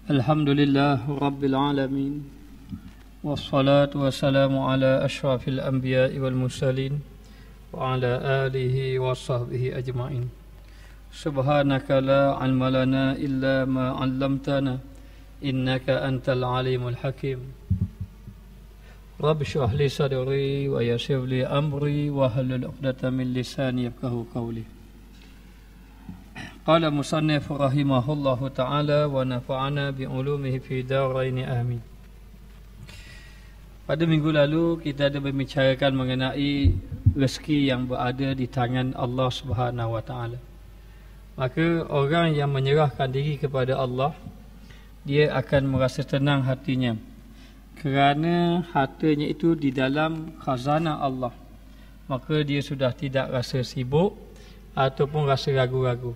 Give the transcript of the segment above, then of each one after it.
Alhamdulillah Rabbil Alamin. Wassalatu wassalamu ala ashrafil anbiya'i wal mursalin wa ala alihi wa sahbihi ajma'in. Subhanaka la ilma lana illa ma 'allamtana innaka antal alimul hakim. Rabbi shrah li sadri wa yassir li amri wa hlul 'uqdatam min lisani yafqahu qawli. Qala musannif rahimahullahu ta'ala wa nafa'ana bi'ulumihi fi daraini amin. Pada minggu lalu kita ada membicarakan mengenai rezeki yang berada di tangan Allah Subhanahu wa taala. Maka orang yang menyerahkan diri kepada Allah, dia akan merasa tenang hatinya kerana hartanya itu di dalam khazanah Allah. Maka dia sudah tidak rasa sibuk ataupun rasa ragu-ragu.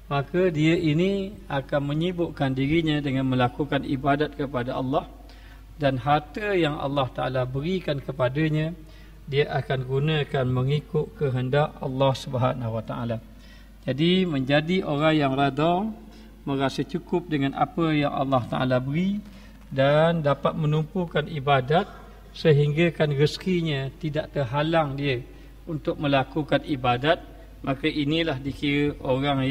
Maka dia ini akan menyibukkan dirinya dengan melakukan ibadat kepada Allah, dan harta yang Allah Ta'ala berikan kepadanya dia akan gunakan mengikut kehendak Allah Subhanahu Wa Ta'ala. Jadi menjadi orang yang rada, merasa cukup dengan apa yang Allah Ta'ala beri dan dapat menumpukan ibadat sehinggakan rezekinya tidak terhalang dia untuk melakukan ibadat. Maka inilah dikira orang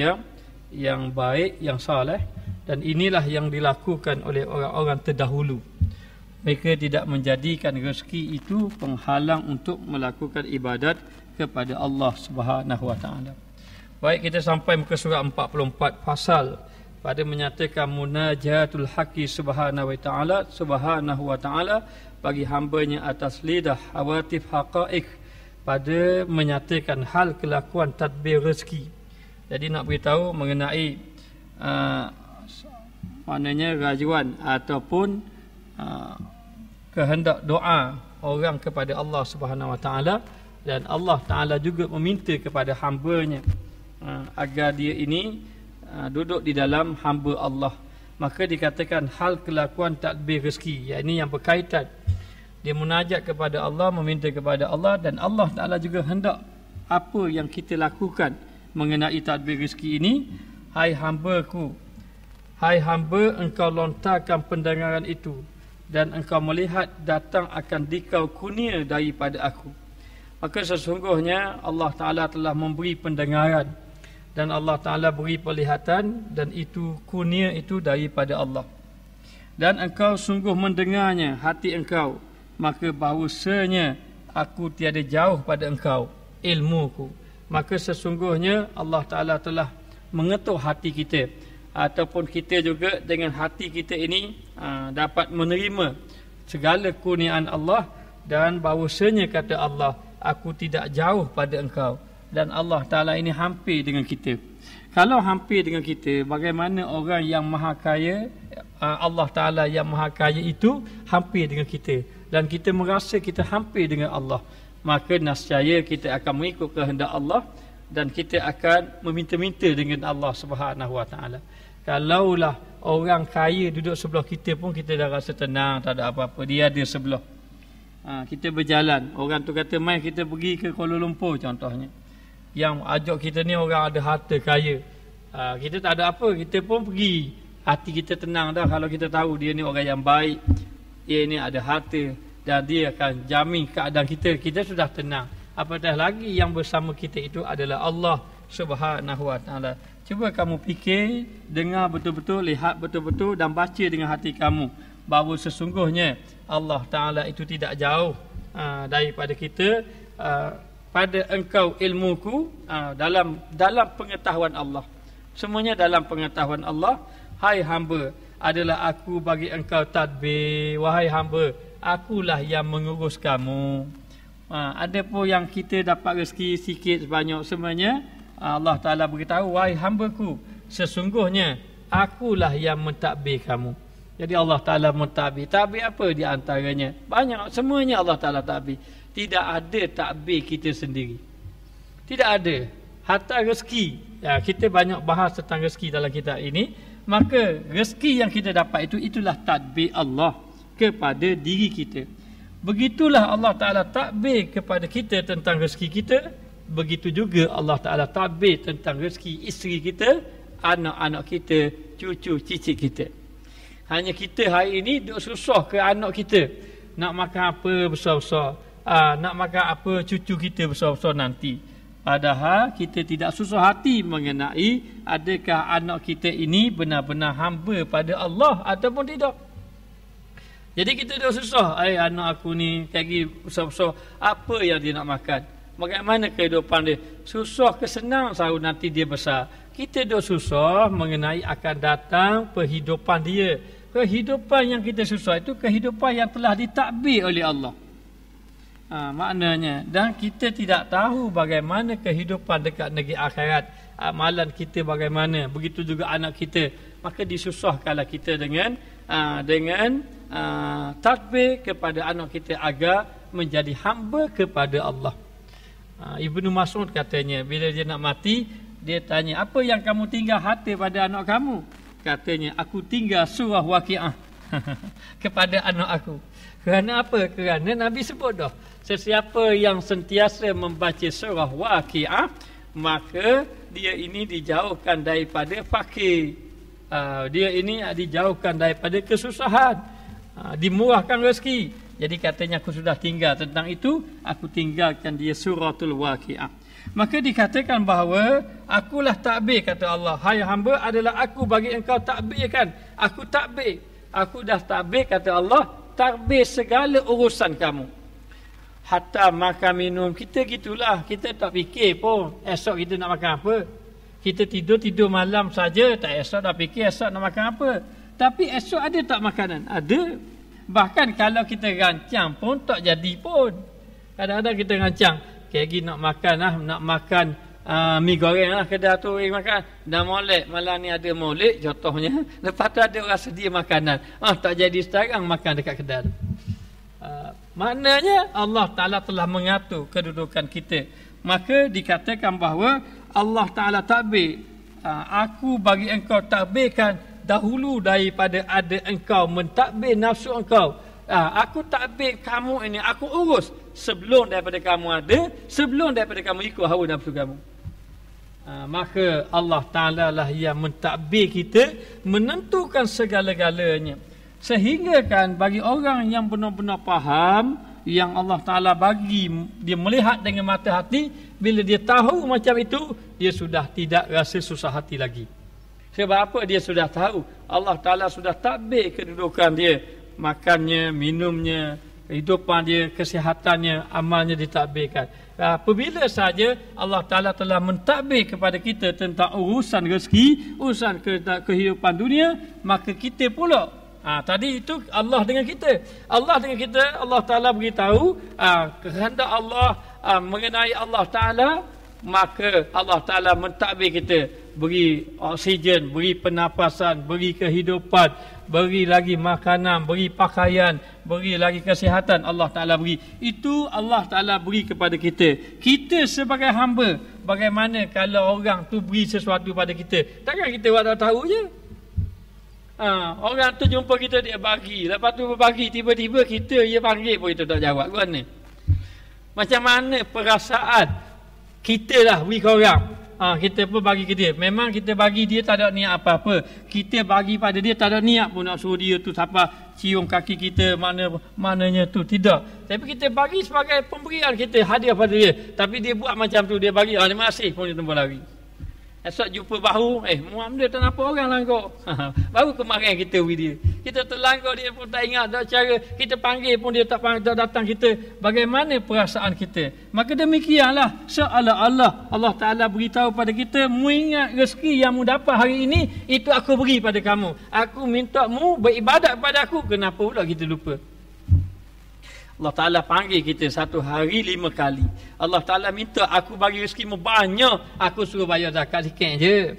yang baik, yang saleh, dan inilah yang dilakukan oleh orang-orang terdahulu. Mereka tidak menjadikan rezeki itu penghalang untuk melakukan ibadat kepada Allah Subhanahu Wa Taala. Baik, kita sampai muka surat 44 pasal pada menyatakan munajatul haqqi subhanahu wa ta'ala bagi hambanya atas lidah hawatif haqa'iq, pada menyatakan hal kelakuan tadbir rezeki. Jadi nak beritahu mengenai maknanya rajuan ataupun kehendak doa orang kepada Allah Subhanahu Wa Taala, dan Allah Taala juga meminta kepada hamba-Nya agar dia ini duduk di dalam hamba Allah. Maka dikatakan hal kelakuan tadbir rezeki, yakni yang berkaitan dia munajat kepada Allah, meminta kepada Allah, dan Allah Taala juga hendak apa yang kita lakukan mengenai tadbir rezeki ini. Hai hambaku, hai hamba, engkau lontarkan pendengaran itu dan engkau melihat datang akan dikau kurnia daripada aku. Maka sesungguhnya Allah Ta'ala telah memberi pendengaran dan Allah Ta'ala beri pelihatan, dan itu kurnia itu daripada Allah. Dan engkau sungguh mendengarnya hati engkau, maka bahawasanya aku tiada jauh pada engkau ilmuku. Maka sesungguhnya Allah Ta'ala telah mengetuk hati kita, ataupun kita juga dengan hati kita ini dapat menerima segala kurniaan Allah, dan bahawasanya kata Allah, aku tidak jauh pada engkau, dan Allah Ta'ala ini hampir dengan kita. Kalau hampir dengan kita, bagaimana orang yang maha kaya, Allah Ta'ala yang maha kaya itu hampir dengan kita, dan kita merasa kita hampir dengan Allah. Maka nescaya kita akan mengikut kehendak Allah, dan kita akan meminta-minta dengan Allah Subhanahu Wa Taala. Kalaulah orang kaya duduk sebelah kita pun kita dah rasa tenang, tak ada apa-apa, dia ada sebelah. Kita berjalan, orang tu kata mai kita pergi ke Kuala Lumpur contohnya, yang ajak kita ni orang ada harta kaya, kita tak ada apa, kita pun pergi, hati kita tenang dah kalau kita tahu dia ni orang yang baik, dia ni ada harta dan dia akan jamin keadaan kita, kita sudah tenang. Apatah lagi yang bersama kita itu adalah Allah Subhanahu Wa Taala. Cuba kamu fikir, dengar betul-betul, lihat betul-betul, dan baca dengan hati kamu bahawa sesungguhnya Allah Ta'ala itu tidak jauh daripada kita. Pada engkau ilmuku, dalam pengetahuan Allah, semuanya dalam pengetahuan Allah. Hai hamba, adalah aku bagi engkau tadbir. Wahai hamba, akulah yang mengurus kamu. Ada pun yang kita dapat rezeki sikit sebanyak, semuanya Allah Ta'ala beritahu, wahai hambaku, sesungguhnya akulah yang mentadbir kamu. Jadi Allah Ta'ala mentadbir. Tadbir apa di antaranya? Banyak, semuanya Allah Ta'ala tadbir. Tidak ada tadbir kita sendiri, tidak ada. Hatta rezeki, kita banyak bahas tentang rezeki dalam kitab ini. Maka rezeki yang kita dapat itu, itulah tadbir Allah kepada diri kita. Begitulah Allah Ta'ala tadbir kepada kita tentang rezeki kita. Begitu juga Allah Ta'ala tadbir tentang rezeki isteri kita, anak-anak kita, cucu cicit kita. Hanya kita hari ini duk susah ke anak kita. Nak makan apa besar-besar. Nak makan apa cucu kita besar-besar nanti. Padahal kita tidak susah hati mengenai adakah anak kita ini benar-benar hamba pada Allah ataupun tidak. Jadi kita dah susah. Anak aku ni lagi besar-besar. Apa yang dia nak makan? Bagaimana kehidupan dia? Susah ke senang sahut nanti dia besar. Kita dah susah mengenai akan datang kehidupan dia. Kehidupan yang kita susah itu kehidupan yang telah ditakbir oleh Allah. Maknanya, dan kita tidak tahu bagaimana kehidupan dekat negeri akhirat. Amalan kita bagaimana, begitu juga anak kita. Maka disusahkanlah kita dengan tadbir kepada anak kita agar menjadi hamba kepada Allah. Ibnu Mas'ud katanya, bila dia nak mati, dia tanya, apa yang kamu tinggal harta pada anak kamu? Katanya, aku tinggal surah Waqiah kepada anak aku. Kerana apa? Kerana Nabi sebut dah, sesiapa yang sentiasa membaca surah Waqiah, maka dia ini dijauhkan daripada fakir. Dia ini dijauhkan daripada kesusahan. Dimurahkan rezeki. Jadi katanya aku sudah tinggal tentang itu, aku tinggalkan dia suratul Waqiah. Maka dikatakan bahawa akulah takbir, kata Allah. Hai hamba, adalah aku bagi engkau takbirkan. Aku takbir. Aku dah takbir, kata Allah, takbir segala urusan kamu. Hatta makan minum. Kita gitulah. Kita tak fikir pun esok kita nak makan apa. Kita tidur malam saja. Tak esok dah fikir esok nak makan apa. Tapi esok ada tak makanan? Ada. Bahkan kalau kita rancang pun tak jadi pun. Kadang-kadang kita rancang. Lagi nak makan nak makan mi goreng lah, kedai tu makan. Dah molek, malam ni ada molek contohnya. Lepas tu ada orang sedia makanan. Tak jadi sekarang makan dekat kedai tu. Maknanya Allah Ta'ala telah mengatur kedudukan kita. Maka dikatakan bahawa Allah Ta'ala takbir. Aku bagi engkau takbirkan dahulu daripada ada engkau mentakbir nafsu engkau. Aku takbir kamu ini, aku urus sebelum daripada kamu ada, sebelum daripada kamu ikut hawa nafsu kamu. Maka Allah Ta'ala lah yang mentakbir kita, menentukan segala-galanya. Sehingga kan bagi orang yang benar-benar faham, yang Allah Ta'ala bagi dia melihat dengan mata hati, bila dia tahu macam itu, dia sudah tidak rasa susah hati lagi. Sebab apa? Dia sudah tahu Allah Ta'ala sudah takbir kedudukan dia. Makannya, minumnya, kehidupan dia, kesihatannya, amalnya ditakbirkan. Apabila saja Allah Ta'ala telah mentakbir kepada kita tentang urusan rezeki, urusan kehidupan dunia, maka kita pula, tadi itu Allah dengan kita. Allah dengan kita, Allah Ta'ala beritahu kehendak Allah mengenai Allah Ta'ala, maka Allah Ta'ala mentakbir kita, beri oksigen, beri pernafasan, beri kehidupan, beri lagi makanan, beri pakaian, beri lagi kesihatan. Allah Ta'ala beri. Itu Allah Ta'ala beri kepada kita. Kita sebagai hamba, bagaimana kalau orang tu beri sesuatu pada kita? Takkan kita buat tak tahu je? Orang tu jumpa kita, dia bagi. Lepas tu berbagi, tiba-tiba kita dia panggil pun kita tak jawab. Mana? Macam mana perasaan kita lah beri ke orang? Kita pun bagi ke dia. Memang kita bagi dia tak ada niat apa-apa. Kita bagi pada dia tak ada niat pun nak suruh dia tu siapa cium kaki kita, mananya tu. Tidak. Tapi kita bagi sebagai pemberian kita, hadiah pada dia. Tapi dia buat macam tu, dia bagi, terima kasih pun dia tembus lari. Esok jumpa bahu, muam dia tak nampak orang langgar. Baru kemarin kita beri dia. Kita terlanggar, dia pun tak ingat tak cara. Kita panggil pun dia tak datang kita. Bagaimana perasaan kita? Maka demikianlah seolah-olah Allah Ta'ala beritahu pada kita, mu ingat rezeki yang mu dapat hari ini, itu aku beri pada kamu. Aku minta mu beribadat pada aku. Kenapa pula kita lupa? Allah Ta'ala panggil kita satu hari 5 kali. Allah Ta'ala minta aku bagi rezekimu banyak, aku suruh bayar zakat sikit je.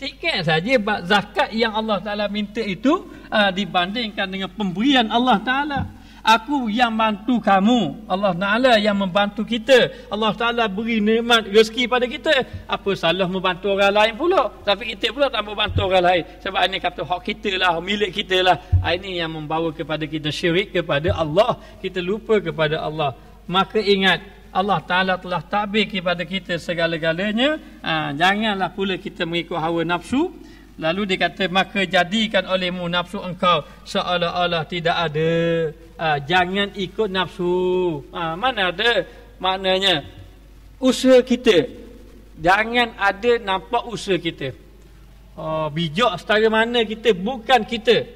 Sikit saja zakat yang Allah Ta'ala minta itu dibandingkan dengan pemberian Allah Ta'ala. Aku yang bantu kamu, Allah Ta'ala yang membantu kita. Allah Ta'ala beri nikmat rezeki pada kita. Apa salah membantu orang lain pula? Tapi kita pula tak membantu orang lain. Sebab ini kata hak kita lah, milik kita lah. Ini yang membawa kepada kita syirik kepada Allah. Kita lupa kepada Allah. Maka ingat, Allah Ta'ala telah takbir kepada kita segala-galanya. Janganlah pula kita mengikut hawa nafsu. Lalu dia kata, maka jadikan olehmu nafsu engkau seolah-olah tidak ada. Jangan ikut nafsu. Mana ada? Maknanya usaha kita. Jangan ada nampak usaha kita. Bijak setara mana kita, bukan kita.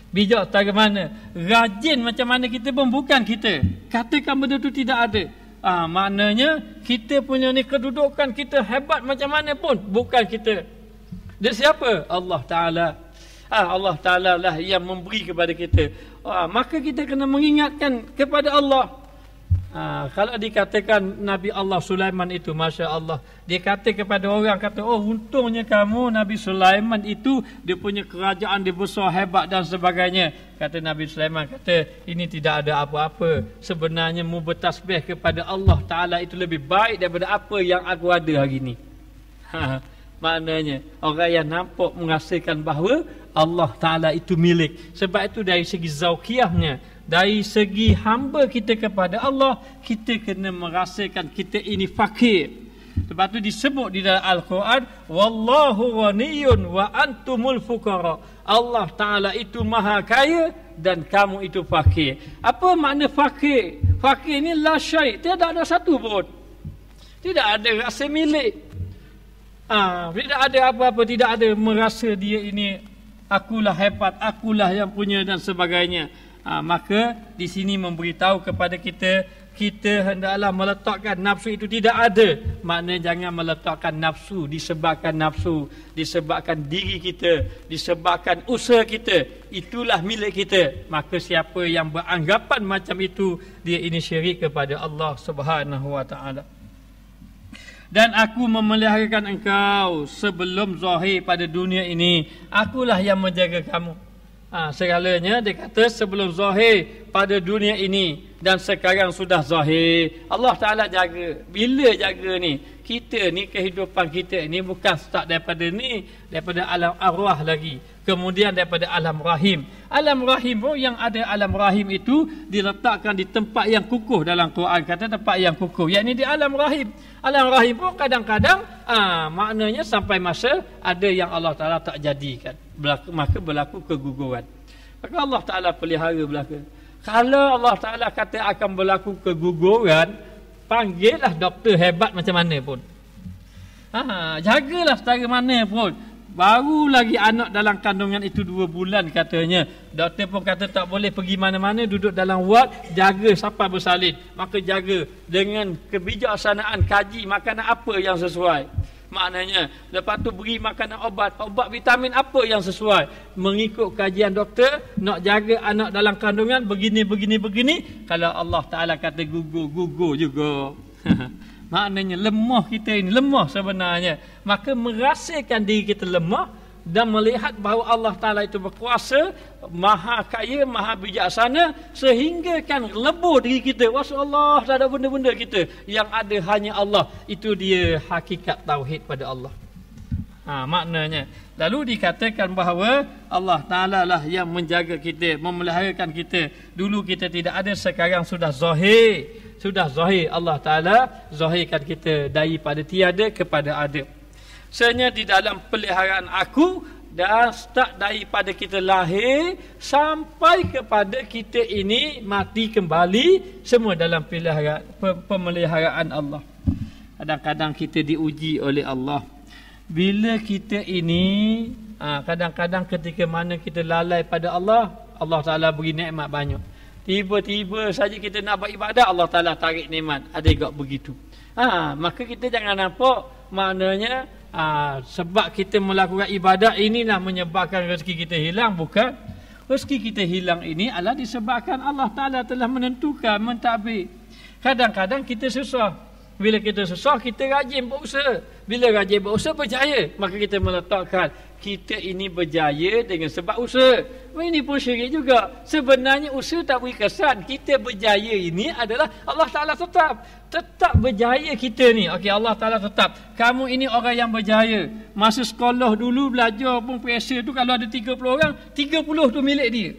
Bijak setara mana, rajin macam mana kita pun bukan kita. Katakan benda tu tidak ada. Maknanya kita punya ni kedudukan kita hebat macam mana pun bukan kita. Dia siapa? Allah Ta'ala. Allah Ta'ala lah yang memberi kepada kita. Maka kita kena mengingatkan kepada Allah. Kalau dikatakan Nabi Allah Sulaiman itu, Masya Allah, dia kata kepada orang, kata, untungnya kamu Nabi Sulaiman itu, dia punya kerajaan dia besar, hebat dan sebagainya. Kata Nabi Sulaiman, kata, ini tidak ada apa-apa. Sebenarnya mu bertasbih kepada Allah Ta'ala itu lebih baik daripada apa yang aku ada hari ini. Maknanya orang yang nampak merasakan bahawa Allah Ta'ala itu milik. Sebab itu dari segi zauqiyahnya, dari segi hamba kita kepada Allah, kita kena merasakan kita ini fakir. Sebab itu disebut di dalam Al-Quran, wallahu ghaniyun wa antumul fuqara. Allah Ta'ala itu maha kaya dan kamu itu fakir. Apa makna fakir? Fakir ni la syai', tidak ada satu pun. Tidak ada rasa milik. Tidak ada apa-apa, tidak ada merasa dia ini akulah hebat, akulah yang punya dan sebagainya. Maka di sini memberitahu kepada kita, kita hendaklah meletakkan nafsu itu tidak ada. Maknanya jangan meletakkan nafsu disebabkan nafsu, disebabkan diri kita, disebabkan usaha kita. Itulah milik kita. Maka siapa yang beranggapan macam itu, dia ini syirik kepada Allah Subhanahu wa Ta'ala. Dan aku memeliharakan engkau sebelum zahir pada dunia ini. Akulah yang menjaga kamu. Segalanya dia kata sebelum zahir pada dunia ini dan sekarang sudah zahir. Allah Ta'ala jaga. Bila jaga ni? Kita ni, kehidupan kita ni bukan start daripada ni, daripada alam arwah lagi. Kemudian daripada alam rahim. Alam rahim pun, yang ada alam rahim itu diletakkan di tempat yang kukuh dalam Quran. Kata tempat yang kukuh, yakni di alam rahim. Alam rahim pun kadang-kadang maknanya sampai masa ada yang Allah Ta'ala tak jadikan. Maka berlaku keguguran. Maka Allah Ta'ala pelihara belaka. Kalau Allah Ta'ala kata akan berlaku keguguran, panggillah doktor hebat macam mana pun. Jagalah setara mana pun. Baru lagi anak dalam kandungan itu 2 bulan katanya. Doktor pun kata tak boleh pergi mana-mana, duduk dalam ward, jaga sampai bersalin. Maka jaga dengan kebijaksanaan, kaji makanan apa yang sesuai. Maknanya lepas tu beri makanan obat vitamin apa yang sesuai. Mengikut kajian doktor, nak jaga anak dalam kandungan begini. Kalau Allah Ta'ala kata gugur juga. Maknanya lemah kita ini, lemah sebenarnya. Maka merasakan diri kita lemah dan melihat bahawa Allah Ta'ala itu berkuasa, maha kaya, maha bijaksana, sehingga kan lebur diri kita. Wasallah, tak ada benda-benda kita. Yang ada hanya Allah. Itu dia hakikat tauhid pada Allah. Maknanya. Lalu dikatakan bahawa Allah Ta'ala lah yang menjaga kita, memeliharakan kita. Dulu kita tidak ada, sekarang sudah zahir. Sudah zahir. Allah Ta'ala zahirkan kita daripada tiada kepada ada. Sebenarnya di dalam peliharaan aku, dan start daripada kita lahir sampai kepada kita ini mati kembali, semua dalam pemeliharaan Allah. Kadang-kadang kita diuji oleh Allah. Bila kita ini kadang-kadang ketika mana kita lalai pada Allah, Allah Ta'ala beri nikmat banyak. Tiba-tiba saja kita nak beribadah, Allah Ta'ala tarik nikmat. Ada juga begitu. Maka kita jangan nampak maknanya sebab kita melakukan ibadah inilah menyebabkan rezeki kita hilang. Bukan. Rezeki kita hilang ini adalah disebabkan Allah Ta'ala telah menentukan, mentadbir. Kadang-kadang kita susah. Bila kita susah, kita rajin berusaha. Bila rajin berusaha, berjaya. Maka kita meletakkan kita ini berjaya dengan sebab usaha. Ini pun syirik juga. Sebenarnya usaha tak beri kesan. Kita berjaya ini adalah Allah Ta'ala tetap berjaya kita ni. Okey, Allah Ta'ala tetap. Kamu ini orang yang berjaya. Masa sekolah dulu belajar pun pressure tu, kalau ada 30 orang, 30 tu milik dia.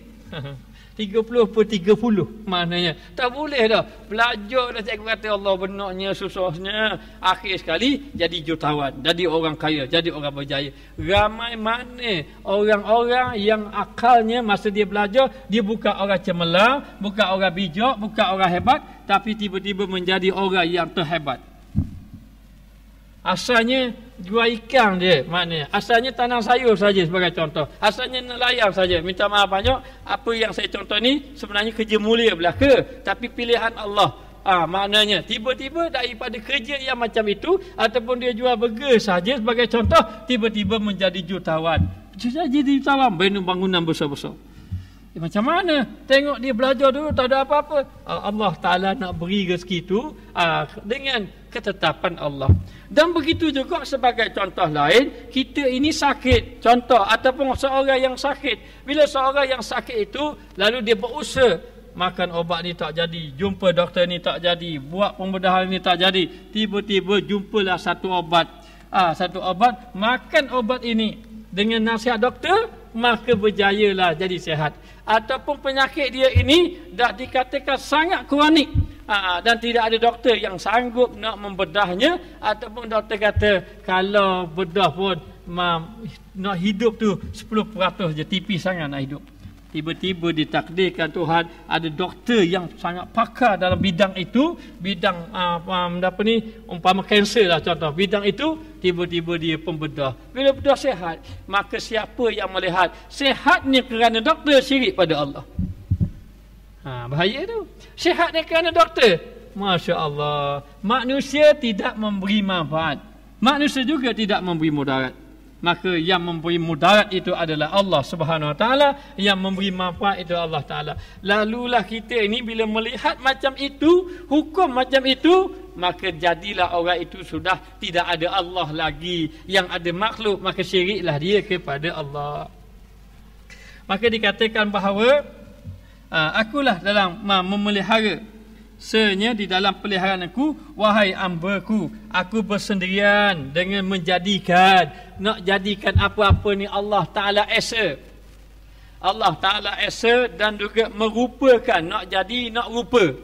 30/30 maknanya. Tak boleh dah. Belajar dah cikgu kata Allah benarnya susahnya. Akhir sekali jadi jutawan, jadi orang kaya, jadi orang berjaya. Ramai mana orang-orang yang akalnya masa dia belajar, dia bukan orang cemerlang, bukan orang bijak, bukan orang hebat, tapi tiba-tiba menjadi orang yang terhebat. Asalnya jual ikan dia, maknanya asalnya tanam sayur saja sebagai contoh, asalnya nelayan saja. Minta maaf banyak, apa yang saya contoh ni sebenarnya kerja mulia belaka, tapi pilihan Allah. Maknanya tiba-tiba daripada kerja yang macam itu, ataupun dia jual burger saja sebagai contoh, tiba-tiba menjadi jutawan. Jadi jutawan bangunan besar-besar. Macam mana? Tengok dia belajar dulu tak ada apa-apa. Allah Ta'ala nak beri rezeki itu dengan ketetapan Allah. Dan begitu juga sebagai contoh lain, kita ini sakit. Contoh, ataupun seorang yang sakit. Bila seorang yang sakit itu, lalu dia berusaha, makan obat ni tak jadi, jumpa doktor ni tak jadi, buat pembedahan ni tak jadi. Tiba-tiba jumpalah satu obat. Satu obat, makan obat ini dengan nasihat doktor, maka berjayalah jadi sihat. Ataupun penyakit dia ini dah dikatakan sangat kronik, dan tidak ada doktor yang sanggup nak membedahnya, ataupun doktor kata kalau bedah pun nak hidup tu 10% je, tipis sangat nak hidup. Tiba-tiba ditakdirkan Tuhan ada doktor yang sangat pakar dalam bidang itu, bidang umpama kanser lah contoh, bidang itu, tiba-tiba dia pembedah. Bila bedah sihat, maka siapa yang melihat sihatnya kerana doktor syirik pada Allah. Bahaya tu. Sihatnya kerana doktor, Masya Allah, manusia tidak memberi manfaat, manusia juga tidak memberi mudarat. Maka yang memberi mudarat itu adalah Allah Subhanahu Wa Taala, yang memberi manfaat itu Allah Taala. Lalulah kita ini bila melihat macam itu, hukum macam itu, maka jadilah orang itu sudah tidak ada Allah lagi, yang ada makhluk, maka syiriklah dia kepada Allah. Maka dikatakan bahawa akulah dalam memelihara, sebenarnya di dalam peliharaan aku, wahai hamba-Ku, aku bersendirian dengan nak jadikan apa-apa ni Allah Ta'ala esa. Allah Ta'ala esa dan juga merupakan, nak jadi, nak rupa.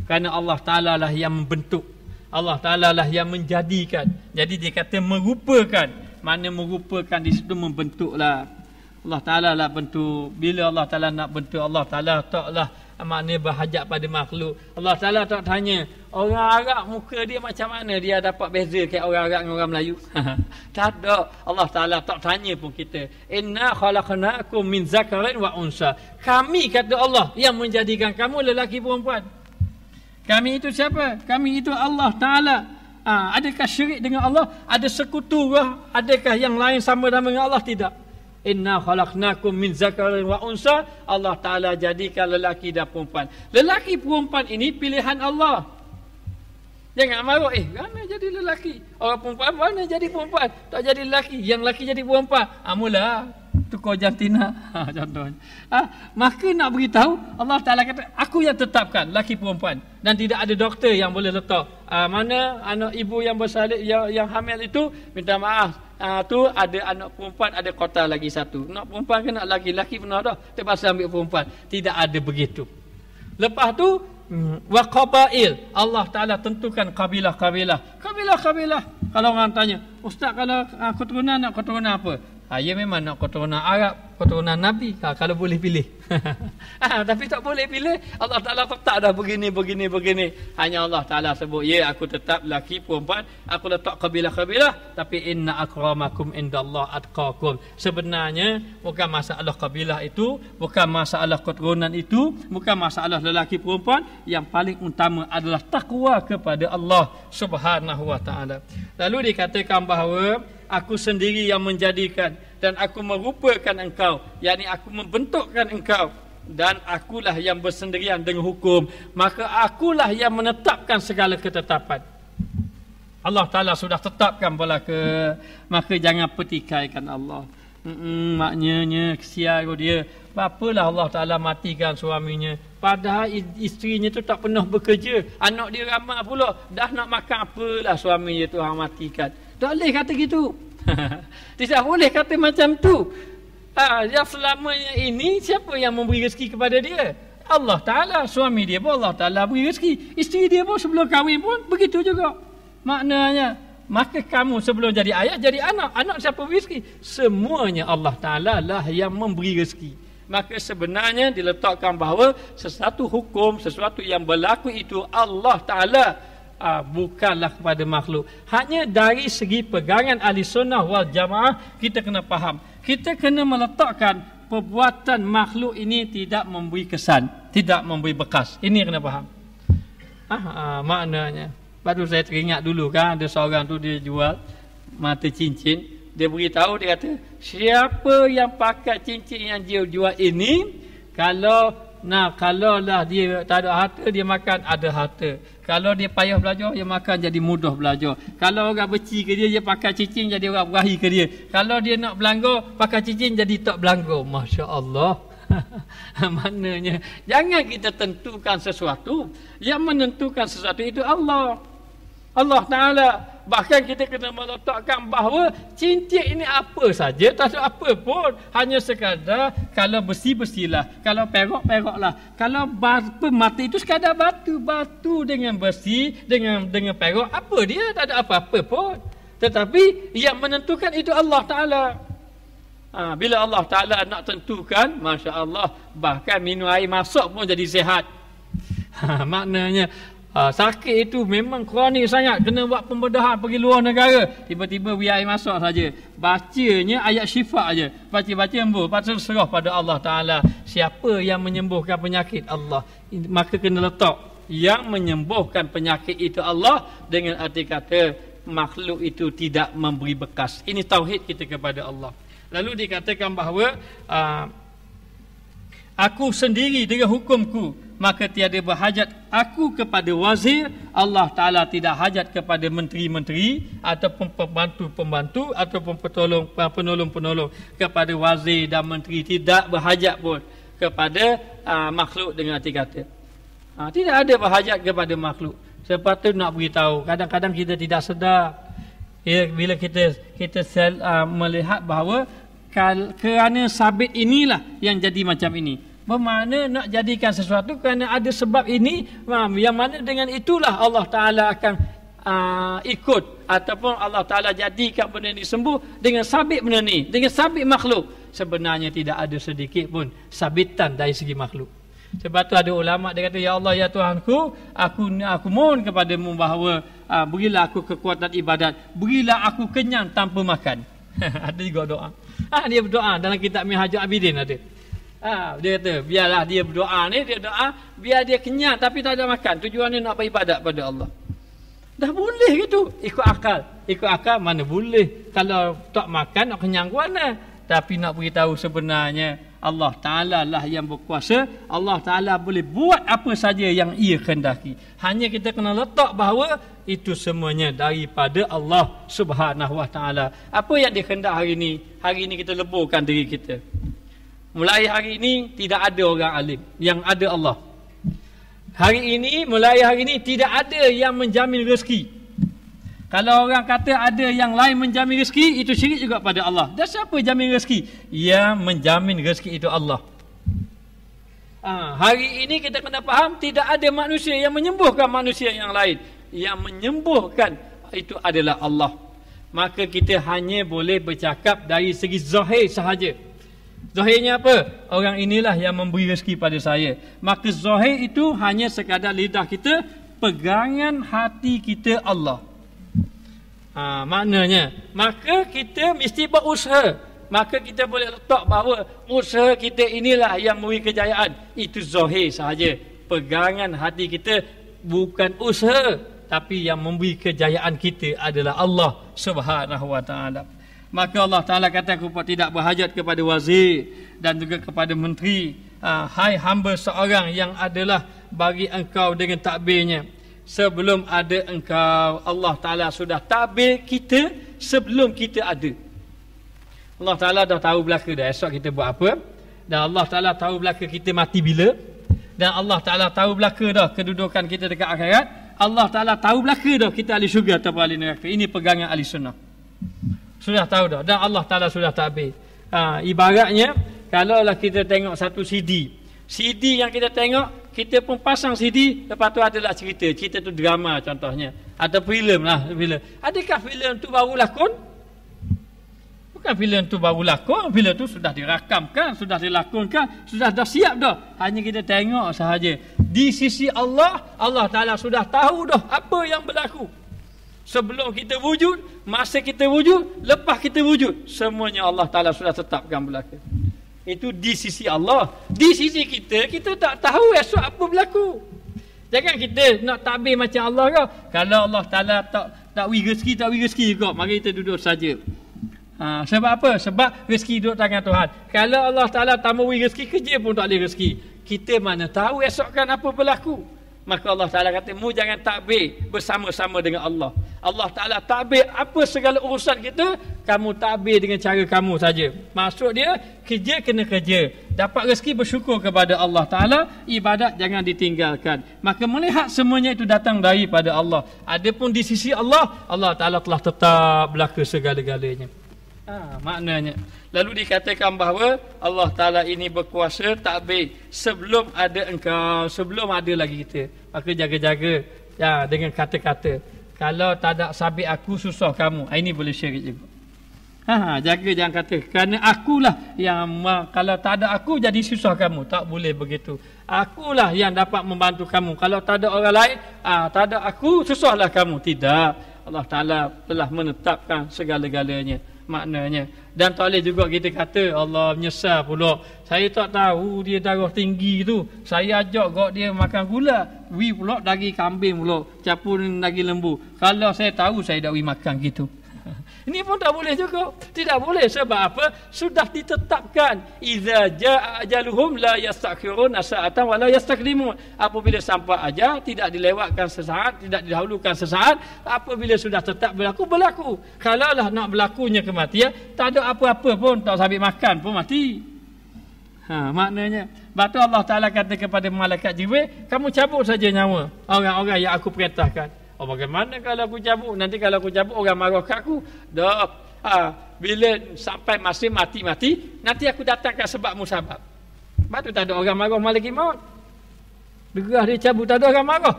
Kerana Allah Ta'ala lah yang membentuk, Allah Ta'ala lah yang menjadikan. Jadi dia kata merupakan, mana merupakan di situ membentuklah. Allah Ta'ala lah bentuk. Bila Allah Ta'ala nak bentuk, Allah Ta'ala taklah maknanya berhajat pada makhluk. Allah Ta'ala tak tanya orang Arab muka dia macam mana, dia dapat beza kayak orang Arab dengan orang Melayu. Tak ada. Allah Ta'ala tak tanya pun kita. Inna khalaqnakum min zakarin wa unsa. Kami, kata Allah, yang menjadikan kamu lelaki perempuan. Kami itu siapa? Kami itu Allah Ta'ala. Adakah syirik dengan Allah? Ada sekutu? Adakah yang lain sama dengan Allah? Tidak. Inna khalaqnakum min zakarin wa unsa. Allah Ta'ala jadikan lelaki dan perempuan. Lelaki perempuan ini pilihan Allah. Jangan marah, mana jadi lelaki? Orang perempuan mana jadi perempuan? Tak jadi lelaki, yang lelaki jadi perempuan. Mula tukar jantina. Contohnya. Maka nak beritahu, Allah Ta'ala kata, aku yang tetapkan lelaki perempuan. Dan tidak ada doktor yang boleh letak. Mana anak ibu yang bersalin, yang hamil itu, minta maaf. Tu ada anak perempuan, ada kota lagi satu. Nak perempuan ke nak laki-laki pernah dah. Terpaksa ambil perempuan. Tidak ada begitu. Lepas tu wa qabail, Allah Ta'ala tentukan kabilah-kabilah. Kabilah-kabilah. Kalau orang tanya, Ustaz kalau keturunan nak keturunan apa? Ya memang nak keturunan Arab, keturunan Nabi, kalau boleh pilih. Tapi tak boleh pilih. Allah Ta'ala tetap dah begini. Hanya Allah Ta'ala sebut, ya aku tetap laki perempuan, aku letak kabilah-kabilah, tapi inna akramakum indallah atqakum. Sebenarnya bukan masalah kabilah itu, bukan masalah keturunan itu, bukan masalah lelaki perempuan. Yang paling utama adalah takwa kepada Allah Subhanahu Wa Ta'ala. Lalu dikatakan bahawa aku sendiri yang menjadikan dan aku merupakan engkau, yakni aku membentukkan engkau, dan akulah yang bersendirian dengan hukum, maka akulah yang menetapkan segala ketetapan. Allah Ta'ala sudah tetapkan belaka, maka jangan petikaikan Allah. Maknanya kesian dia. Apalah Allah Ta'ala matikan suaminya, padahal isterinya tu tak pernah bekerja, anak dia ramai pula, dah nak makan apalah suaminya Tuhan matikan. Tak boleh kata gitu. Tidak boleh kata macam tu. Yang selamanya ini siapa yang memberi rezeki kepada dia? Allah Ta'ala. Suami dia pun Allah Ta'ala beri rezeki. Isteri dia pun sebelum kahwin pun begitu juga. Maknanya, maka kamu sebelum jadi ayah, jadi anak. Anak siapa beri rezeki? Semuanya Allah Ta'ala lah yang memberi rezeki. Maka sebenarnya diletakkan bahawa sesuatu hukum, sesuatu yang berlaku itu Allah Ta'ala, bukanlah kepada makhluk. Hanya dari segi pegangan ahli sunnah wal jamaah, kita kena faham. Kita kena meletakkan perbuatan makhluk ini tidak memberi kesan, tidak memberi bekas. Ini kena faham. Maknanya, baru saya teringat dulu kan, ada seorang tu dia jual mata cincin. Dia beritahu, dia kata, siapa yang pakai cincin yang dia jual ini, kalau lah dia tak ada harta, dia makan ada harta. Kalau dia payah belajar, dia makan jadi mudah belajar. Kalau orang benci ke dia pakai cincin, jadi orang berahi ke dia. Kalau dia nak belanggar, pakai cincin, jadi tak belanggar. Masya Allah. Maknanya, jangan kita tentukan sesuatu. Yang menentukan sesuatu itu Allah. Allah Ta'ala. Bahkan kita kena meletakkan bahawa cincin ini apa saja, tak ada apa pun. Hanya sekadar kalau besi-besilah, kalau perak-peraklah. Kalau batu mata itu sekadar batu. Batu dengan besi, dengan perak, apa dia? Tak ada apa-apa pun. Tetapi yang menentukan itu Allah Ta'ala. Bila Allah Ta'ala nak tentukan, Masya Allah, bahkan minum air masak pun jadi sihat. Maknanya, sakit itu memang kronik sangat, kena buat pembedahan pergi luar negara, tiba-tiba biar air masuk saja, bacanya ayat syifa aja, baca-baca sembuh, pasal serah pada Allah Ta'ala. Siapa yang menyembuhkan penyakit? Allah. Maka kena letak yang menyembuhkan penyakit itu Allah, dengan arti kata makhluk itu tidak memberi bekas. Ini tauhid kita kepada Allah. Lalu dikatakan bahawa aku sendiri dengan hukumku, maka tiada berhajat aku kepada wazir. Allah Ta'ala tidak hajat kepada menteri-menteri ataupun pembantu-pembantu ataupun penolong-penolong. Kepada wazir dan menteri tidak berhajat pun kepada makhluk, dengan arti kata tidak ada berhajat kepada makhluk. Sepatutnya nak beritahu, kadang-kadang kita tidak sedar, bila kita melihat bahawa kerana sabit inilah yang jadi macam ini. Bermakna nak jadikan sesuatu kerana ada sebab ini, yang mana dengan itulah Allah Ta'ala akan ikut, ataupun Allah Ta'ala jadikan benda ini sembuh dengan sabit benda ini, dengan sabit makhluk. Sebenarnya tidak ada sedikit pun sabitan dari segi makhluk. Sebab tu ada ulama' dia kata, ya Allah, ya Tuhanku, aku mohon kepadamu bahawa berilah aku kekuatan ibadat, berilah aku kenyang tanpa makan. Ada juga doa. Dia berdoa dalam kitab Minhajul Abidin ada. Dia kata, biarlah dia berdoa ni, dia doa biar dia kenyang tapi tak ada makan. Tujuannya nak beribadat pada Allah. Dah boleh gitu. Ikut akal mana boleh. Kalau tak makan nak kenyang ke mana? Tapi nak beritahu sebenarnya Allah Ta'ala lah yang berkuasa. Allah Ta'ala boleh buat apa saja yang ia kehendaki. Hanya kita kena letak bahawa itu semuanya daripada Allah Subhanahu Wa Ta'ala. Apa yang dia kehendak hari ini? Hari ini kita leburkan diri kita. Mulai hari ini tidak ada orang alim, yang ada Allah. Mulai hari ini tidak ada yang menjamin rezeki. Kalau orang kata ada yang lain menjamin rezeki, itu syirik juga pada Allah. Dan siapa jamin rezeki? Yang menjamin rezeki itu Allah. Hari ini kita kena faham, tidak ada manusia yang menyembuhkan manusia yang lain. Yang menyembuhkan itu adalah Allah. Maka kita hanya boleh bercakap dari segi zahir sahaja. Zahirnya apa? Orang inilah yang memberi rezeki pada saya. Maka zahir itu hanya sekadar lidah kita, pegangan hati kita Allah. Maknanya, maka kita mesti berusaha. Maka kita boleh letak bahawa usaha kita inilah yang memberi kejayaan. Itu zahir sahaja. Pegangan hati kita bukan usaha, tapi yang memberi kejayaan kita adalah Allah Subhanahu Wa Ta'ala. Maka Allah Ta'ala kata, aku tidak berhajat kepada wazir dan juga kepada menteri. Hai hamba seorang yang adalah bagi engkau dengan takbirnya. Sebelum ada engkau, Allah Ta'ala sudah takbir kita sebelum kita ada. Allah Ta'ala dah tahu belaka dah esok kita buat apa. Dan Allah Ta'ala tahu belaka kita mati bila. Dan Allah Ta'ala tahu belaka dah kedudukan kita dekat akhirat. Allah Ta'ala tahu belaka dah kita ahli syurga atau ahli neraka. Ini pegangan ahli sunnah. Sudah tahu dah. Dan Allah Ta'ala sudah takbir. Ibaratnya kalaulah kita tengok satu CD yang kita tengok, kita pun pasang CD, lepas tu adalah cerita tu drama contohnya, atau filem lah. Adakah filem tu baru lakon? Bukan filem tu baru lakon, filem tu sudah dirakamkan, sudah dilakonkan, sudah dah siap dah. Hanya kita tengok sahaja. Di sisi Allah, Allah Ta'ala sudah tahu dah apa yang berlaku. Sebelum kita wujud, masa kita wujud, lepas kita wujud, semuanya Allah Ta'ala sudah tetapkan berlaku. Itu di sisi Allah. Di sisi kita, kita tak tahu esok apa berlaku. Jangan kita nak takbir macam Allah kau. Kalau Allah Ta'ala tak beri rezeki kau, mari kita duduk saja. Sebab apa? Sebab rezeki duduk tangan Tuhan. Kalau Allah Ta'ala tak beri rezeki, kerja pun tak boleh rezeki. Kita mana tahu esok kan apa berlaku. Maka Allah Ta'ala kata, mu jangan takbir bersama-sama dengan Allah. Allah Ta'ala takbir apa segala urusan kita, kamu takbir dengan cara kamu saja. Maksud dia, kerja kena kerja. Dapat rezeki bersyukur kepada Allah Ta'ala, ibadat jangan ditinggalkan. Maka melihat semuanya itu datang daripada Allah. Adapun di sisi Allah, Allah Ta'ala telah tetap berlaku segala-galanya. Maknanya. Lalu dikatakan bahawa Allah Ta'ala ini berkuasa takbir sebelum ada engkau, sebelum ada lagi kita. Maka jaga-jaga dengan kata-kata. Kalau tak ada sabit aku, susah kamu. Ini boleh syirik juga. Jaga jangan kata kerana akulah yang kalau tak ada aku jadi susah kamu. Tak boleh begitu. Akulah yang dapat membantu kamu. Kalau tak ada orang lain, tak ada aku, susahlah kamu. Tidak. Allah Ta'ala telah menetapkan segala-galanya. Maknanya. Dan tak boleh juga kita kata Allah menyesal pula. Saya tak tahu dia darah tinggi tu. Saya ajak gak dia makan gula. Pula daging kambing pula. Campur daging lembu. Kalau saya tahu saya dah makan gitu. Ini pun tak boleh juga. Tidak boleh. Sebab apa? Sudah ditetapkan. Iza ja'a ajaluhum la yastakhirun sa'atan wa la yastakdimun. Apabila sampai ajal, tidak dilewatkan sesaat, tidak didahulukan sesaat. Apabila sudah tetap berlaku. Kalaulah nak berlakunya kematian, tak ada apa-apa pun, tak sambil makan pun mati. Maknanya. Sebab tu Allah Ta'ala kata kepada malaikat Jibril, kamu cabut saja nyawa orang-orang yang aku perintahkan. Bagaimana kalau aku cabut? Nanti kalau aku cabut orang marah kat aku. Dah. Bila sampai masa mati-mati, nanti aku datangkan sebab musabab. Sebab tu tak ada orang marah malaikat maut. Derah dia cabut tak ada orang marah.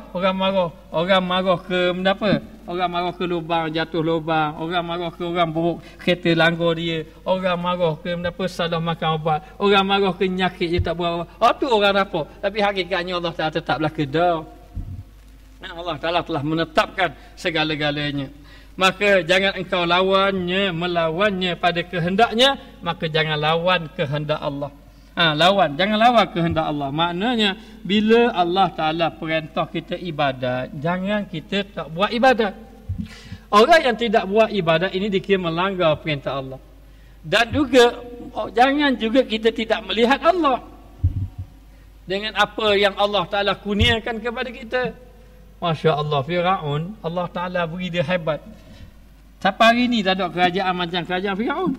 Orang marah ke apa? Orang marah ke lubang, jatuh lubang. Orang marah ke orang buruk kereta langgar dia. Orang marah ke apa? Salah makan ubat. Orang marah ke nyakit dia tak buat. Tu orang apa? Tapi hakikatnya Allah Ta'ala tetap berlaku dah. Allah Ta'ala telah menetapkan segala-galanya. Maka jangan engkau melawannya pada kehendaknya. Maka jangan lawan kehendak Allah. Jangan lawan kehendak Allah. Maknanya bila Allah Ta'ala perintah kita ibadat, jangan kita tak buat ibadat. Orang yang tidak buat ibadat ini dikira melanggar perintah Allah. Dan juga jangan juga kita tidak melihat Allah dengan apa yang Allah Ta'ala kurniakan kepada kita. Masya Allah, Fir'aun, Allah Ta'ala beri dia hebat. Sampai hari ni tak ada kerajaan macam kerajaan Fir'aun.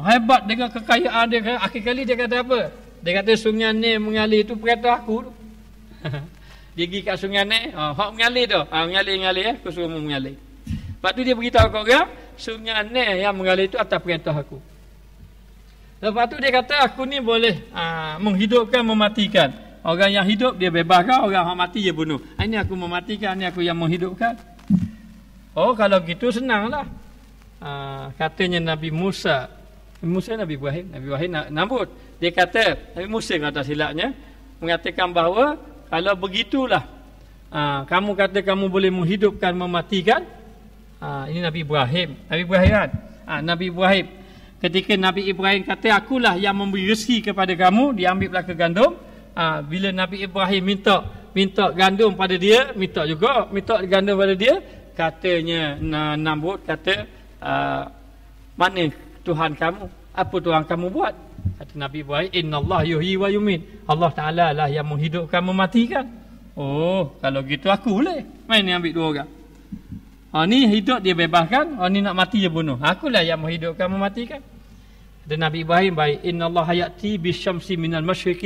Hebat dengan kekayaan dia. Akhir kali dia kata apa? Dia kata sungai Nil mengalir itu perintah aku tu. Dia pergi kat sungai Nil, hak mengalir tu. Mengalir, aku suruh mengalir. Lepas tu dia beritahu kat orang, sungai Nil yang mengalir itu atas perintah aku. Lepas tu dia kata aku ni boleh menghidupkan, mematikan. Orang yang hidup dia bebaskan, orang yang mati dia bunuh. Ini aku mematikan, ini aku yang menghidupkan. Kalau gitu senanglah. Katanya Nabi Musa, Nabi Ibrahim nambut. Dia kata, Nabi Musa kata silapnya, mengatakan bahawa kalau begitulah, kamu kata kamu boleh menghidupkan, mematikan. Ini Nabi Ibrahim. Nabi Ibrahim. Ketika Nabi Ibrahim kata, akulah yang memberi rezeki kepada kamu, dia ambil belaka gandum. Bila Nabi Ibrahim minta gandum pada dia, minta gandum pada dia, katanya Namrud kata, mana Tuhan kamu? Apa Tuhan kamu buat? Kata Nabi Ibrahim, innallaha yuhyi wa yumiit. Allah Ta'ala lah yang menghidupkan, mematikan. Kalau gitu aku boleh. Main ni ambil dua orang. Ni hidup dia bebaskan, ni nak mati dia bunuh. Akulah yang menghidupkan, mematikan. Dan Nabi Ibrahim baik, innallaha ya'ti bisyamsi minal masyriqi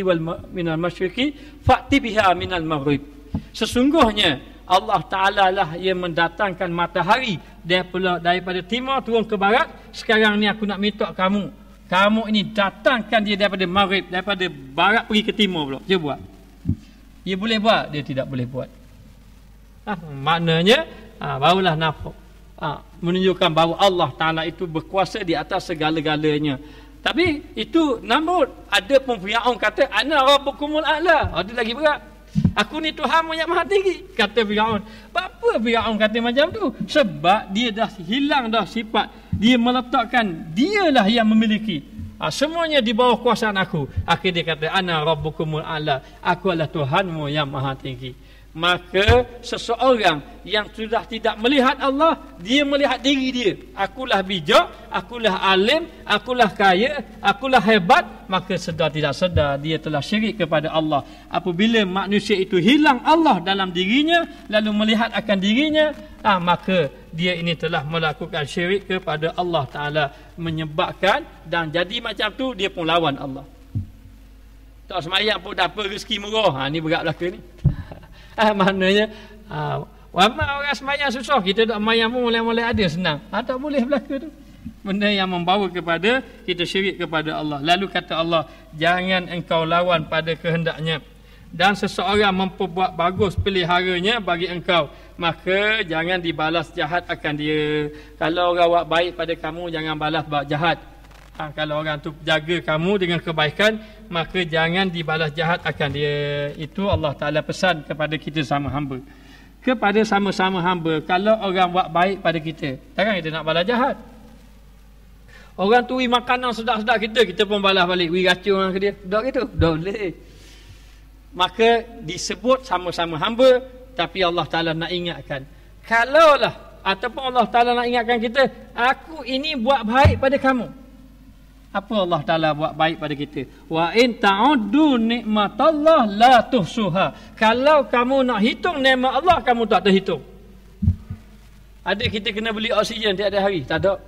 fa'ti biha minal maghrib. Sesungguhnya Allah Ta'ala lah yang mendatangkan matahari daripada timur turun ke barat. Sekarang ni aku nak minta kamu Kamu ini datangkan dia daripada maghrib, daripada barat pergi ke timur pula. Dia buat. Dia boleh buat, dia tidak boleh buat. Maknanya barulah nampak. Menunjukkan bahawa Allah Ta'ala itu berkuasa di atas segala-galanya. Tapi itu namun ada pun Fir'aun kata ana rabbukumul a'la. Ada lagi berat. Aku ni Tuhanmu yang maha tinggi, kata Fir'aun. Apa Fir'aun kata macam tu? Sebab dia dah hilang dah sifat. Dia meletakkan dialah yang memiliki. Semuanya di bawah kuasaan aku. Akhirnya dia kata ana rabbukumul a'la. Aku adalah Tuhanmu yang maha tinggi. Maka seseorang yang sudah tidak melihat Allah, dia melihat diri dia. Akulah bijak, akulah alim, akulah kaya, akulah hebat. Maka sedar tidak sedar dia telah syirik kepada Allah. Apabila manusia itu hilang Allah dalam dirinya, lalu melihat akan dirinya, maka dia ini telah melakukan syirik kepada Allah Ta'ala. Menyebabkan dan jadi macam tu, dia pun lawan Allah. Tak semayang pun dapat rezeki murah. Ni berat belaka ni. Maknanya ramai orang semayang susah, kita tak semayang pun mulai-mulai ada senang. Tak boleh belaka tu. Benda yang membawa kepada kita syirik kepada Allah. Lalu kata Allah, jangan engkau lawan pada kehendaknya. Dan seseorang memperbuat bagus peliharanya bagi engkau, maka jangan dibalas jahat akan dia. Kalau orang buat baik pada kamu, jangan balas buat jahat. Kalau orang tu jaga kamu dengan kebaikan, maka jangan dibalas jahat akan dia. Itu Allah Ta'ala pesan kepada kita sama hamba. Kepada sama-sama hamba, kalau orang buat baik pada kita, takkan kita nak balas jahat. Orang tu makanan sedap-sedap kita pun balas balik. Racun ke dia. Tak gitu? Tak boleh. Maka disebut sama-sama hamba, tapi Allah Ta'ala nak ingatkan. Kalaulah, ataupun Allah Ta'ala nak ingatkan kita, aku ini buat baik pada kamu. Apa Allah Ta'ala buat baik pada kita? Wa in ta'uddu nikmatallah la tuhsuha. Kalau kamu nak hitung nikmat Allah, kamu tak terhitung. Ada kita kena beli oksigen tiap-tiap hari? Tak ada.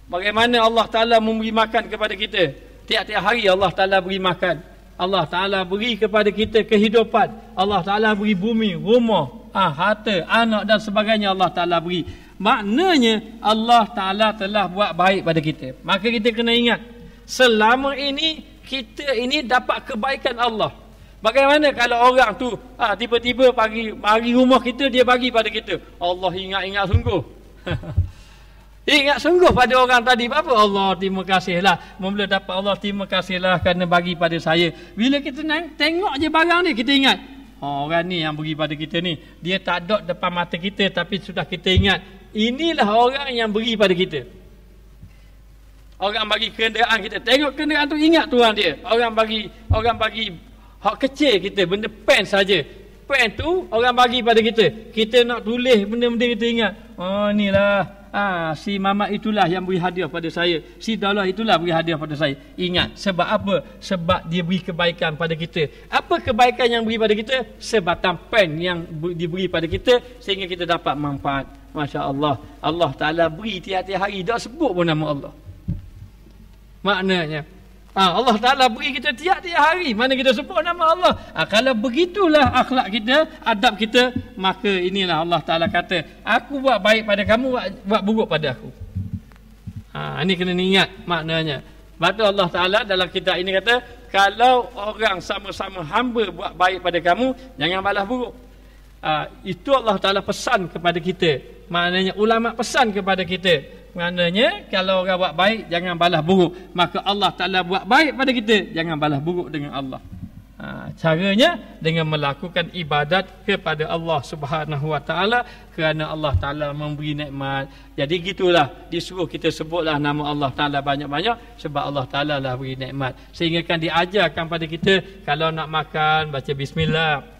Bagaimana Allah Ta'ala memberi makan kepada kita? Tiap-tiap hari Allah Ta'ala beri makan. Allah Ta'ala beri kepada kita kehidupan. Allah Ta'ala beri bumi, rumah, harta, anak dan sebagainya Allah Ta'ala beri. Maknanya Allah Ta'ala telah buat baik pada kita. Maka kita kena ingat, selama ini kita ini dapat kebaikan Allah. Bagaimana kalau orang tu tiba-tiba mari rumah kita, dia bagi pada kita. Allah ingat-ingat sungguh. Ingat sungguh pada orang tadi. Apa? Allah terima kasihlah. Mula dapat Allah terima kasihlah kerana bagi pada saya. Bila kita tengok je barang ni, kita ingat, orang ni yang beri pada kita ni, dia tak ada depan mata kita, tapi sudah kita ingat, inilah orang yang beri pada kita. Orang bagi kenderaan kita, tengok kenderaan tu, ingat tuan dia. Orang bagi hak kecil kita, benda pen saja. Pen tu orang bagi pada kita. Kita nak tulis benda-benda, kita ingat, inilah si Mamat itulah yang beri hadiah pada saya. Si Daulah itulah beri hadiah pada saya. Ingat, sebab apa? Sebab dia beri kebaikan pada kita. Apa kebaikan yang beri pada kita? Sebatang pen yang diberi pada kita, sehingga kita dapat manfaat. Masya Allah. Allah Ta'ala beri tiap-tiap hari. Tak sebut pun nama Allah. Maknanya, Allah Ta'ala beri kita tiap-tiap hari. Mana kita sebut nama Allah. Kalau begitulah akhlak kita, adab kita, maka inilah Allah Ta'ala kata, aku buat baik pada kamu, buat buruk pada aku. Ini kena ingat maknanya. Sebab tu Allah Ta'ala dalam kitab ini kata, kalau orang sama-sama hamba buat baik pada kamu, jangan balas buruk. Itu Allah Ta'ala pesan kepada kita. Maknanya ulama pesan kepada kita. Maknanya kalau orang buat baik, jangan balas buruk. Maka Allah Ta'ala buat baik pada kita, jangan balas buruk dengan Allah. Caranya dengan melakukan ibadat kepada Allah Subhanahu Wa Ta'ala, kerana Allah Ta'ala memberi nikmat. Jadi gitulah, disuruh kita sebutlah nama Allah Ta'ala banyak-banyak, sebab Allah Ta'ala lah beri nikmat. Sehingga kan diajarkan pada kita, kalau nak makan baca bismillah.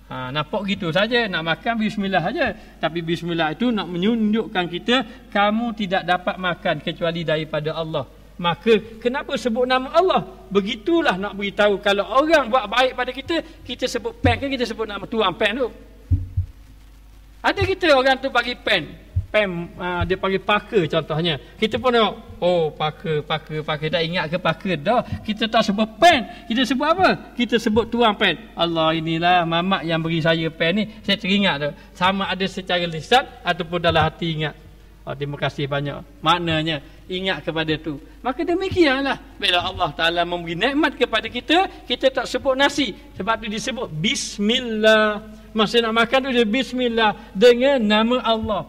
Nampak gitu saja, nak makan bismillah saja. Tapi bismillah itu nak menunjukkan kita, kamu tidak dapat makan kecuali daripada Allah. Maka kenapa sebut nama Allah? Begitulah nak beritahu, kalau orang buat baik pada kita, kita sebut pen ke kita sebut nama tuan pen tu? Ada kita orang tu bagi pen, dia panggil Parker contohnya. Kita pun tengok, Parker, dah ingat ke Parker dah. Kita tak sebut pen, kita sebut apa? Kita sebut tuan pen. Allah, inilah Mamat yang beri saya pen ni. Saya teringat tu. Sama ada secara lisan ataupun dalam hati ingat. Terima kasih banyak. Maknanya ingat kepada tu. Maka demikianlah bila Allah Ta'ala memberi nikmat kepada kita, kita tak sebut nasi. Sebab tu disebut bismillah. Masa nak makan tu dia bismillah dengan nama Allah.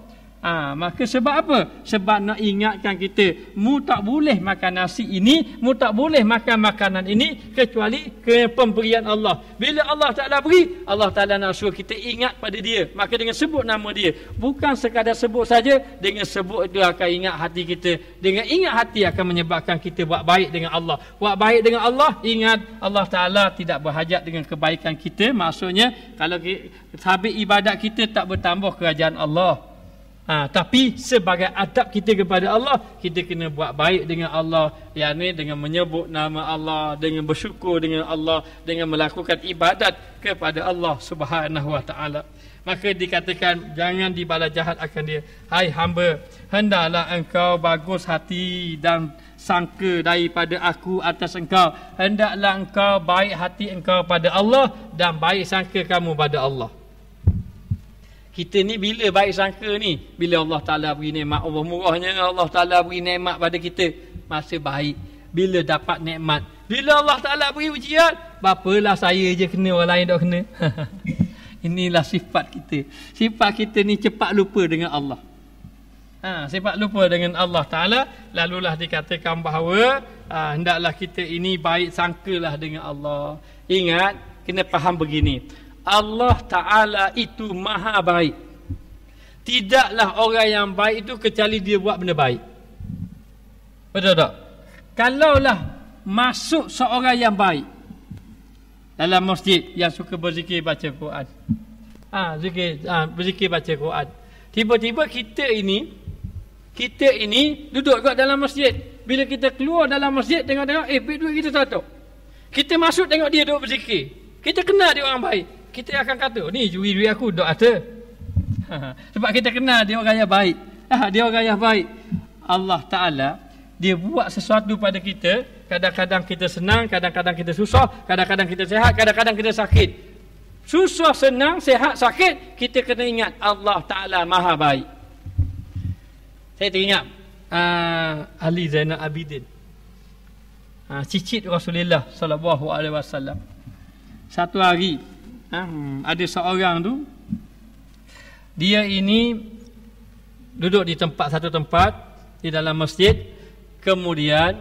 Maka sebab apa? Sebab nak ingatkan kita, mu tak boleh makan nasi ini, mu tak boleh makan makanan ini kecuali ke pemberian Allah. Bila Allah Ta'ala beri, Allah Ta'ala nak suruh kita ingat pada dia. Maka dengan sebut nama dia, bukan sekadar sebut saja, dengan sebut itu akan ingat hati kita. Dengan ingat hati akan menyebabkan kita buat baik dengan Allah. Buat baik dengan Allah, ingat Allah Ta'ala tidak berhajat dengan kebaikan kita. Maksudnya kalau habis ibadat kita tak bertambah kerajaan Allah. Tapi sebagai adab kita kepada Allah, kita kena buat baik dengan Allah, yakni dengan menyebut nama Allah, dengan bersyukur dengan Allah, dengan melakukan ibadat kepada Allah Subhanahu wa taala. Maka dikatakan jangan dibalas jahat akan dia. Hai hamba, hendaklah engkau bagus hati dan sangka daripada aku atas engkau. Hendaklah engkau baik hati engkau pada Allah dan baik sangka kamu pada Allah. Kita ni bila baik sangka ni? Bila Allah Ta'ala beri nikmat. Allah murahnya Allah Ta'ala beri nikmat pada kita, masa baik. Bila dapat nikmat, bila Allah Ta'ala beri ujian, bapalah saya je kena, orang lain tak kena. Inilah sifat kita. Sifat kita ni cepat lupa dengan Allah. Sifat lupa dengan Allah Ta'ala. Lalulah dikatakan bahawa hendaklah kita ini baik sangkalah dengan Allah. Ingat, kena faham begini, Allah Ta'ala itu maha baik. Tidaklah orang yang baik itu kecuali dia buat benda baik. Betul tak? Kalaulah masuk seorang yang baik dalam masjid yang suka berzikir baca Quran, berzikir baca Quran, tiba-tiba kita ini duduk kat dalam masjid. Bila kita keluar dalam masjid, tengok-tengok, duit kita tak. Kita masuk tengok dia duduk berzikir. Kita kenal dia orang baik. Kita akan kata, ni curi duit aku, dok ada. Sebab kita kenal dia orang yang baik. Dia orang yang baik. Allah Ta'ala, dia buat sesuatu pada kita. Kadang-kadang kita senang, kadang-kadang kita susah, kadang-kadang kita sihat, kadang-kadang kita sakit. Susah, senang, sihat, sakit, kita kena ingat Allah Ta'ala maha baik. Saya teringat Ali Zainal Abidin, cicit Rasulullah sallallahu alaihi wasallam. Satu hari ada seorang tu, dia ini duduk di satu tempat di dalam masjid. Kemudian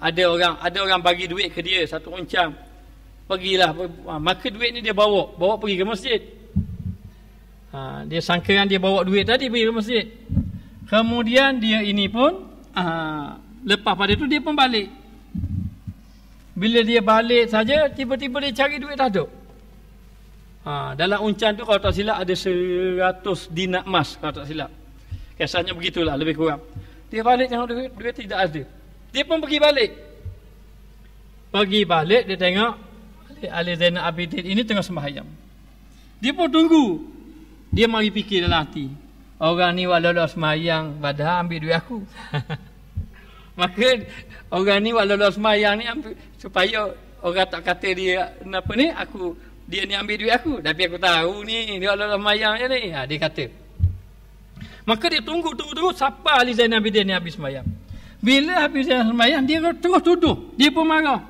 ada orang bagi duit ke dia, satu oncang. Pergilah, maka duit ni dia bawa pergi ke masjid. Dia sangkakan dia bawa duit tadi pergi ke masjid. Kemudian dia ini pun lepas pada itu dia pun balik. Bila dia balik saja, tiba-tiba dia cari duit tak ada. Dalam uncan tu kalau tak silap ada 100 dinar emas, kalau tak silap. Kisahnya begitulah, lebih kurang. Dia balik tengok duit tidak ada. Dia pun pergi balik. Dia tengok Ali Zainal Abidin ini tengah sembahyang. Dia pun tunggu. Dia mari fikir dalam hati, orang ni walau sembahyang, padahal ambil duit aku. Maka orang ni walau sembahyang ni ambil, supaya orang tak kata dia apa ni, dia ni ambil duit aku, tapi aku tahu ni dia walau sembahyang je ni. Dia kata. Maka dia tunggu sampai Ali Zainal Abidin ni habis sembahyang. Bila habis sembahyang, dia terus tuduh. Dia pun marah.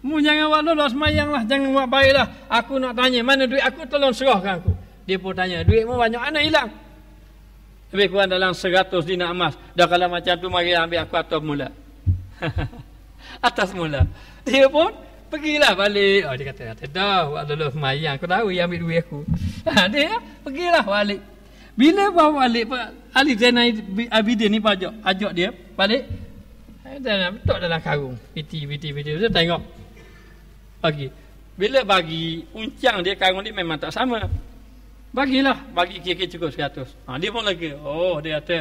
Mu jangan walau sembahyang lah, jangan buat baik lah. Aku nak tanya, mana duit aku, tolong serahkan aku. Dia pun tanya, duitmu banyak mana hilang? Lebih kurang dalam 100 dinar emas. Dah kalau macam tu, mari ambil aku atas mula. Atas mula. Dia pun pergilah balik. Dia kata, dah walau sembahyang, aku tahu dia ambil duit aku. Dia pergilah balik. Bila bawa balik, Ali Zainal Abidin ni ajak dia balik. Betul dalam karung. Piti. Dia tengok. Bagi. Bila bagi, uncang dia karung dia memang tak sama. Bagi kira-kira cukup 100. Dia pun lega. Dia kata,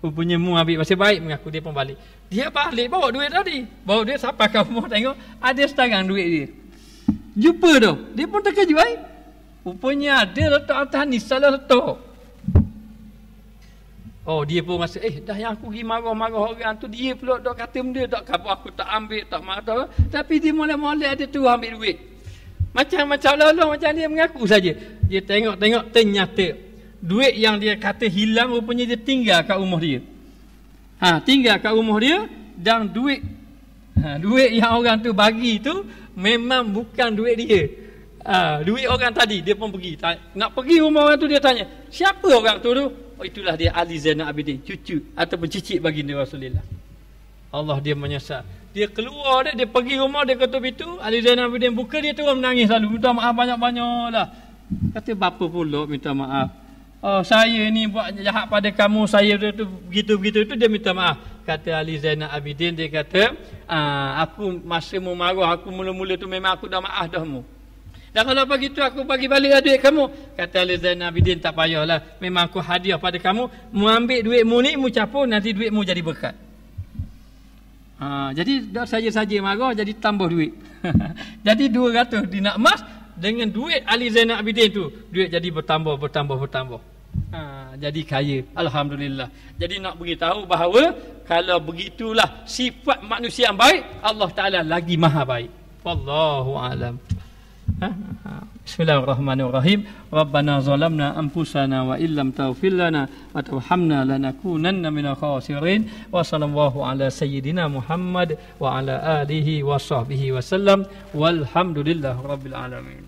rupanya mu ambil masih baik mengaku. Dia pun balik. Dia balik bawa duit tadi. Bawa duit sampai kamu tengok, ada setarang duit dia. Jumpa tu. Dia pun terkejut. Rupanya ada letak atas ni, salah letak. Dia pun rasa, dah yang aku pergi marah-marah orang tu, dia pula tak kata benda, tak apa aku tak ambil, tak marah. Tapi dia molek-molek ada tu ambil duit. Macam lalu macam dia mengaku saja. Dia tengok ternyata duit yang dia kata hilang, rupanya dia tinggal kat rumah dia. Tinggal kat rumah dia dan duit duit yang orang tu bagi tu memang bukan duit dia. Duit orang tadi dia pun pergi. Nak pergi rumah orang tu dia tanya, siapa orang tu tu? Oh, itulah dia Ali Zainal Abidin, cucu ataupun cicit baginda Rasulullah. Allah dia menyesal. Dia keluar dia pergi rumah, dia ketuk pintu, Ali Zainal Abidin buka, dia terus menangis lalu, minta maaf banyak-banyak lah. Kata bapa pula minta maaf. Oh, saya ni buat jahat pada kamu, saya tu begitu-begitu tu dia minta maaf. Kata Ali Zainal Abidin, dia kata, aku masa mu marah aku mula-mula tu memang aku dah maaf dah mu. Dan kalau begitu aku bagi balik duit kamu. Kata Ali Zainal Abidin, tak payahlah. Memang aku hadiah pada kamu. Mu ambil duitmu ni, mu capur, nanti duitmu jadi berkat. Jadi dah saja-saja marah, jadi tambah duit. Jadi 200 dinar emas dengan duit Ali Zainal Abidin tu, duit jadi bertambah. Jadi kaya. Alhamdulillah. Jadi nak beritahu bahawa kalau begitulah sifat manusia yang baik, Allah Ta'ala lagi maha baik. Wallahu a'lam. Bismillahirrahmanirrahim. Rabbana zalamna anfusana wa illam taghfir lana wa tarhamna lanakunanna minal khasirin. Wa sallallahu ala sayyidina Muhammad wa ala alihi wa sahbihi wa sallam. Walhamdulillahirabbil alamin.